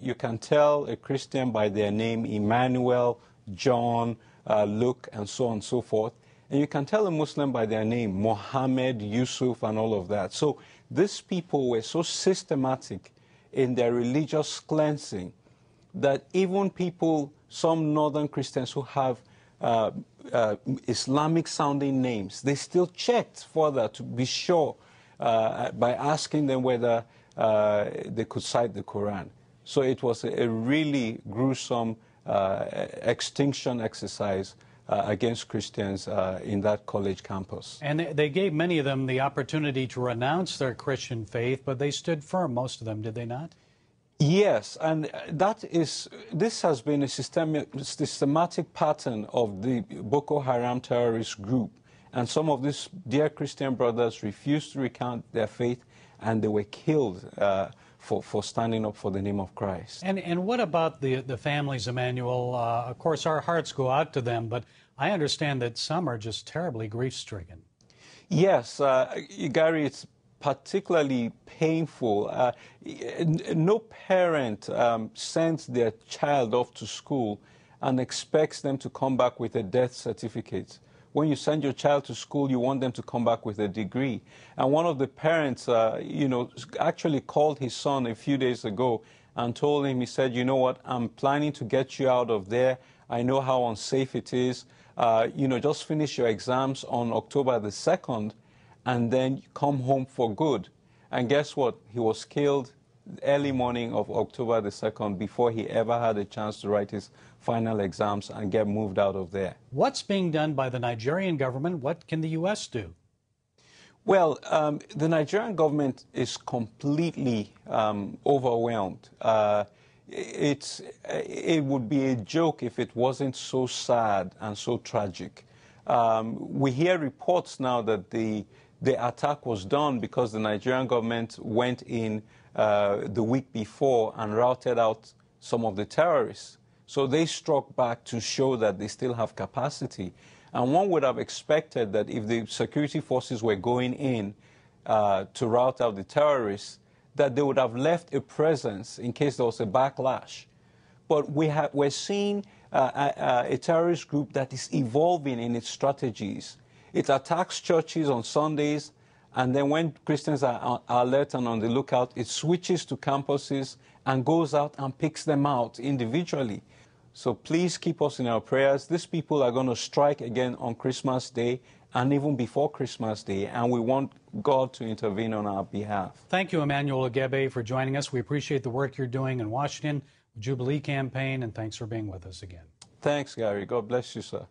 you can tell a Christian by their name, Emmanuel, John, Luke, and so on and so forth. And you can tell a Muslim by their name, Mohammed, Yusuf, and all of that. So these people were so systematic in their religious cleansing that even people, some northern Christians who have Islamic-sounding names, they still checked further to be sure by asking them whether they could cite the Quran. So it was a really gruesome extinction exercise against Christians in that college campus. And they gave many of them the opportunity to renounce their Christian faith, but they stood firm, most of them, did they not? Yes, and this has been a systematic pattern of the Boko Haram terrorist group. And some of these dear Christian brothers refused to recount their faith, and they were killed for standing up for the name of Christ. And what about the families, Emmanuel? Of course, our hearts go out to them, but I understand that some are just terribly grief-stricken. Yes, Gary, it's particularly painful. No parent sends their child off to school and expects them to come back with a death certificate. When you send your child to school, you want them to come back with a degree. And one of the parents, actually called his son a few days ago and told him, he said, you know what, I'm planning to get you out of there. I know how unsafe it is. Just finish your exams on October the 2nd, and then come home for good. And guess what? He was killed early morning of October the 2nd before he ever had a chance to write his final exams and get moved out of there. What's being done by the Nigerian government? What can the U.S. do? Well, the Nigerian government is completely overwhelmed. It would be a joke if it wasn't so sad and so tragic. We hear reports now that the attack was done because the Nigerian government went in the week before and routed out some of the terrorists. So they struck back to show that they still have capacity. And one would have expected that if the security forces were going in to rout out the terrorists, that they would have left a presence in case there was a backlash. But we're seeing a terrorist group that is evolving in its strategies. It attacks churches on Sundays, and then when Christians are alert and on the lookout, it switches to campuses and goes out and picks them out individually. So please keep us in our prayers. These people are going to strike again on Christmas Day and even before Christmas Day, and we want God to intervene on our behalf. Thank you, Emmanuel Agebe, for joining us. We appreciate the work you're doing in Washington, the Jubilee campaign, and thanks for being with us again. Thanks, Gary. God bless you, sir.